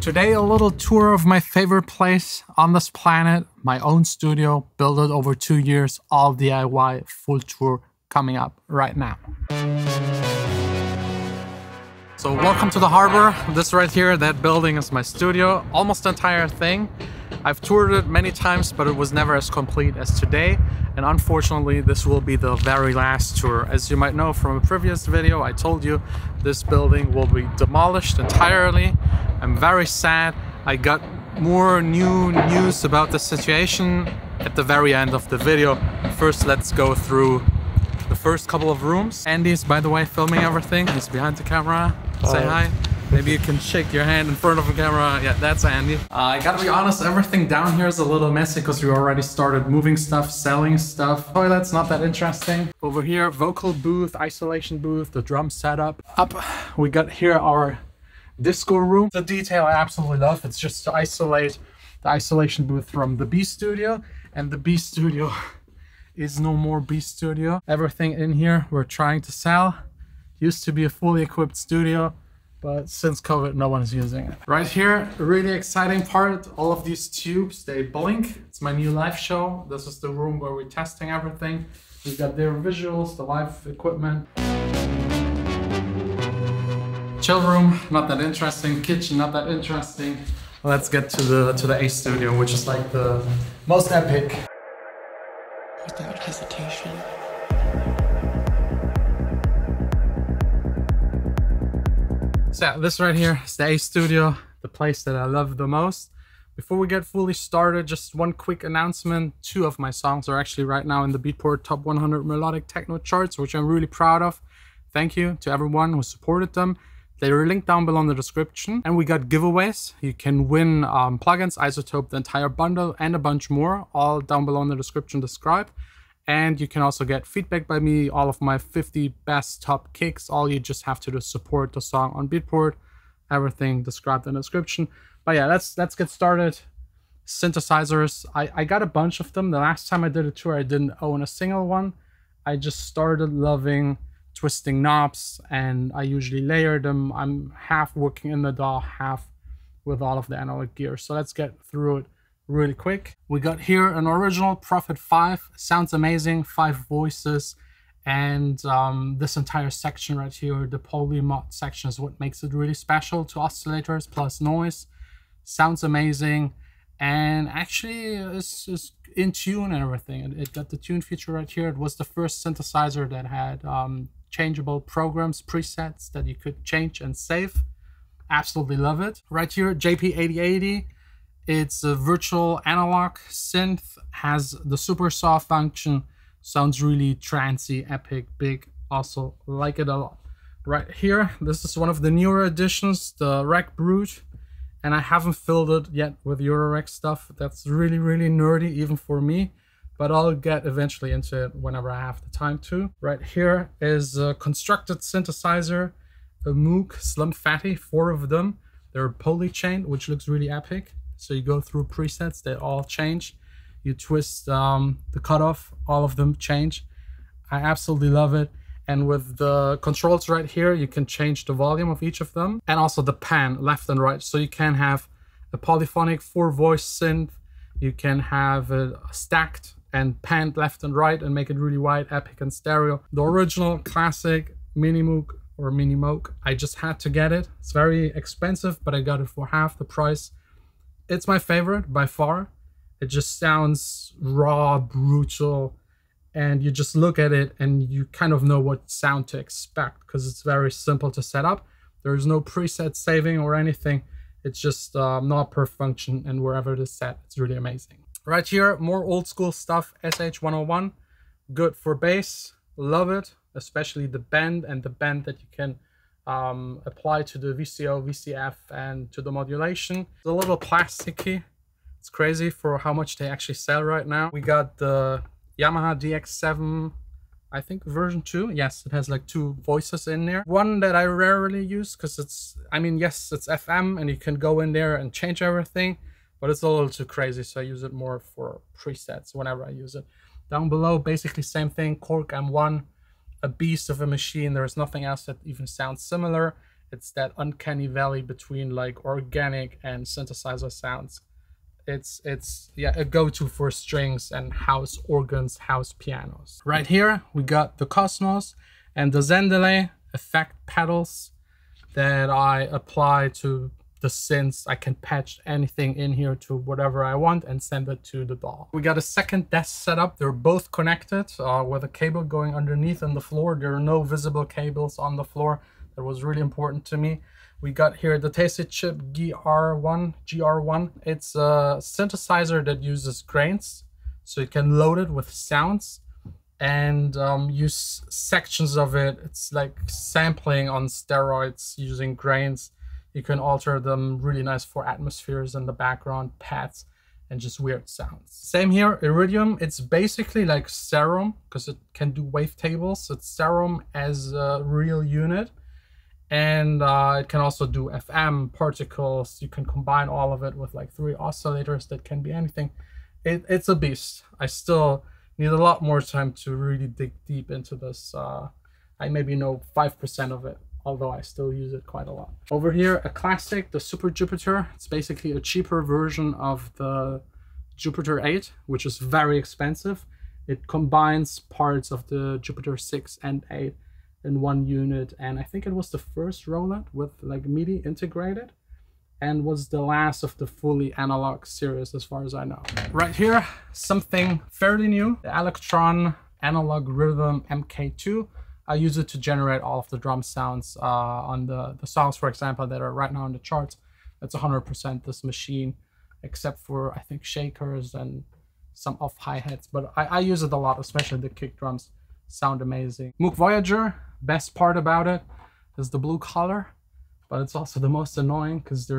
Today, a little tour of my favorite place on this planet, my own studio, built it over 2 years, all DIY, full tour coming up right now. So welcome to the harbor. This right here, that building is my studio, almost the entire thing. I've toured it many times, but it was never as complete as today. And unfortunately, this will be the very last tour. As you might know from a previous video, I told you this building will be demolished entirely. I'm very sad. I got more new news about the situation at the very end of the video. First, let's go through the first couple of rooms. Andy's, by the way, filming everything. He's behind the camera. Say hi. Maybe you can shake your hand in front of the camera. Yeah, that's Andy. I gotta be honest, everything down here is a little messy because we already started moving stuff, selling stuff. Toilet's not that interesting. Over here, vocal booth, isolation booth, the drum setup. Up, we got here our disco room. The detail I absolutely love. It's just to isolate the isolation booth from the B studio. And the B studio is no more B studio. Everything in here we're trying to sell. Used to be a fully equipped studio, but since COVID, no one is using it. Right here, a really exciting part, all of these tubes, they blink. It's my new live show. This is the room where we're testing everything. We've got their visuals, the live equipment. Chill room, not that interesting. Kitchen, not that interesting. Let's get to the A studio, which is like the most epic. Without hesitation. So yeah, this right here is the A studio, the place that I love the most. Before we get fully started, just one quick announcement. 2 of my songs are actually right now in the Beatport Top 100 Melodic Techno charts, which I'm really proud of. Thank you to everyone who supported them. They are linked down below in the description. And we got giveaways. You can win plugins, Isotope, the entire bundle, and a bunch more, all down below in the description described. And you can also get feedback by me, all of my 50 best top kicks. All you just have to do is support the song on Beatport. Everything described in the description. But yeah, let's get started. Synthesizers, I got a bunch of them. The last time I did a tour, I didn't own a single one. I just started loving twisting knobs, and I usually layer them. I'm half working in the DAW, half with all of the analog gear. So let's get through it really quick. We got here an original Prophet 5, sounds amazing, 5 voices, and this entire section right here, the polymod section, is what makes it really special to oscillators plus noise. Sounds amazing, and actually is in tune and everything. It got the tune feature right here. It was the first synthesizer that had changeable programs, presets that you could change and save. Absolutely love it. Right here, JP8080. It's a virtual analog synth, has the super saw function, sounds really trancey, epic, big, also like it a lot. Right here, this is one of the newer additions, the Rec Brute, and I haven't filled it yet with Eurorec stuff. That's really, really nerdy, even for me, but I'll get eventually into it whenever I have the time to. Right here is a constructed synthesizer, a Moog Slim Fatty, 4 of them. They're polychained, which looks really epic. So you go through presets, they all change. You twist the cutoff, all of them change. I absolutely love it. And with the controls right here, you can change the volume of each of them. And also the pan, left and right. So you can have a polyphonic 4-voice synth. You can have a stacked and panned left and right and make it really wide, epic, and stereo. The original classic Mini Moog or Mini Moog, I just had to get it. It's very expensive, but I got it for half the price. It's my favorite by far. It just sounds raw, brutal, and you just look at it and you kind of know what sound to expect because it's very simple to set up. There's no preset saving or anything. It's just not per function, and wherever it is set, it's really amazing. Right here, more old school stuff, SH101, good for bass, love it, especially the bend and the bend that you can apply to the VCO, VCF, and to the modulation. It's a little plasticky. It's crazy for how much they actually sell right now. We got the Yamaha DX7, I think version 2. Yes, it has like 2 voices in there. One that I rarely use because it's, I mean, yes, it's FM and you can go in there and change everything, but it's a little too crazy. So I use it more for presets whenever I use it. Down below, basically same thing, Korg M1. A beast of a machine. There is nothing else that even sounds similar. It's that uncanny valley between like organic and synthesizer sounds. It's yeah, a go-to for strings and house organs, house pianos. Right here we got the Cosmos and the Zendelay effect pedals that I apply to the synths. I can patch anything in here to whatever I want and send it to the DAW. We got a second desk setup. They're both connected with a cable going underneath on the floor. There are no visible cables on the floor. That was really important to me. We got here the Tasty Chip GR1. It's a synthesizer that uses grains, so you can load it with sounds and use sections of it. It's like sampling on steroids using grains. You can alter them really nice for atmospheres in the background, pads, and just weird sounds. Same here, Iridium. It's basically like Serum because it can do wavetables. It's Serum as a real unit. And it can also do FM, particles. You can combine all of it with like 3 oscillators that can be anything. It's a beast. I still need a lot more time to really dig deep into this. I maybe know 5% of it, although I still use it quite a lot. Over here, a classic, the Super Jupiter. It's basically a cheaper version of the Jupiter 8, which is very expensive. It combines parts of the Jupiter 6 and 8 in one unit, and I think it was the first Roland with like MIDI integrated and was the last of the fully analog series as far as I know. Right here, something fairly new, the Electron Analog Rhythm MK2. I use it to generate all of the drum sounds on the songs, for example, that are right now on the charts. That's 100% this machine, except for I think shakers and some off hi-hats, but I use it a lot, especially the kick drums sound amazing. Moog Voyager, best part about it is the blue color, but it's also the most annoying because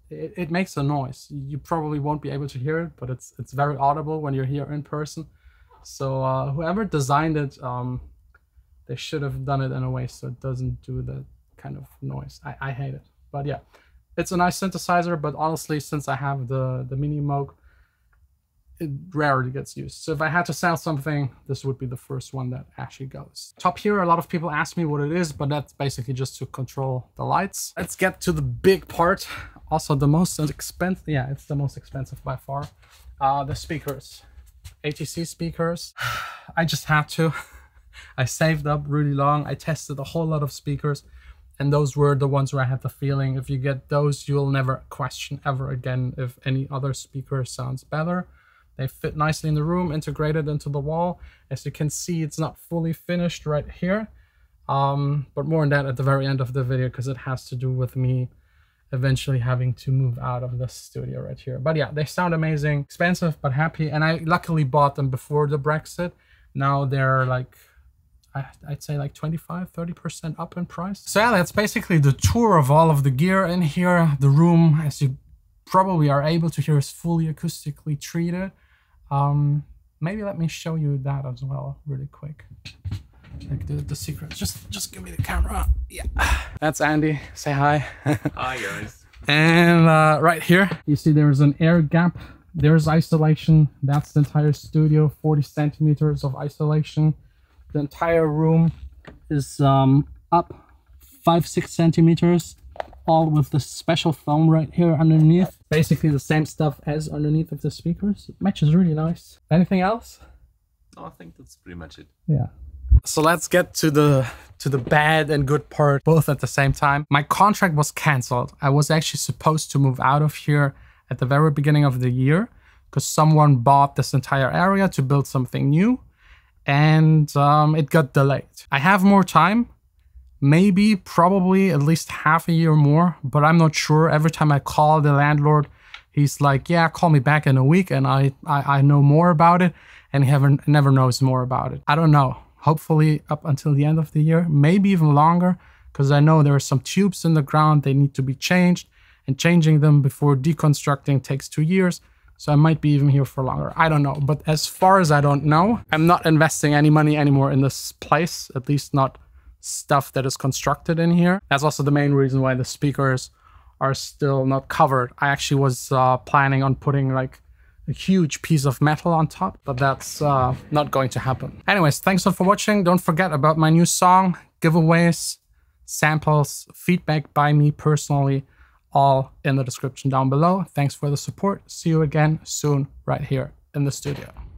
it makes a noise. You probably won't be able to hear it, but it's very audible when you're here in person. So whoever designed it, they should have done it in a way so it doesn't do that kind of noise. I hate it, but yeah, it's a nice synthesizer. But honestly, since I have the Mini Moog, it rarely gets used. So if I had to sell something, this would be the first one that actually goes. Top here, a lot of people ask me what it is, but that's basically just to control the lights. Let's get to the big part. Also the most expensive, yeah, it's the most expensive by far. The speakers, ATC speakers. I just had to. I saved up really long. I tested a whole lot of speakers, and those were the ones where I had the feeling if you get those, you'll never question ever again if any other speaker sounds better. They fit nicely in the room, integrated into the wall. As you can see, it's not fully finished right here. But more on that at the very end of the video, because it has to do with me eventually having to move out of the studio right here. But yeah, they sound amazing, expensive, but happy. And I luckily bought them before the Brexit. Now they're like, I'd say like 25–30% up in price. So yeah, that's basically the tour of all of the gear in here. The room, as you probably are able to hear, is fully acoustically treated. Maybe let me show you that as well really quick. Like the secret. Just give me the camera. Yeah. That's Andy. Say hi. Hi guys. And right here, you see there's an air gap. There's isolation. That's the entire studio, 40 centimeters of isolation. The entire room is up 5–6 centimeters, all with the special foam right here underneath. Basically the same stuff as underneath of the speakers. It matches really nice. Anything else? No, I think that's pretty much it. Yeah. So let's get to the bad and good part both at the same time. My contract was canceled. I was actually supposed to move out of here at the very beginning of the year because someone bought this entire area to build something new, and it got delayed. I have more time. Maybe, probably at least half a year more, but I'm not sure. Every time I call the landlord, he's like, yeah, call me back in a week and I know more about it, and he never knows more about it. I don't know. Hopefully up until the end of the year, maybe even longer, because I know there are some tubes in the ground. They need to be changed, and changing them before deconstructing takes 2 years. So I might be even here for longer. I don't know. But as far as I don't know, I'm not investing any money anymore in this place, at least not stuff that is constructed in here. That's also the main reason why the speakers are still not covered. I actually was planning on putting like a huge piece of metal on top, but that's not going to happen. Anyways, thanks for watching. Don't forget about my new song, giveaways, samples, feedback by me personally, all in the description down below. Thanks for the support. See you again soon right here in the studio.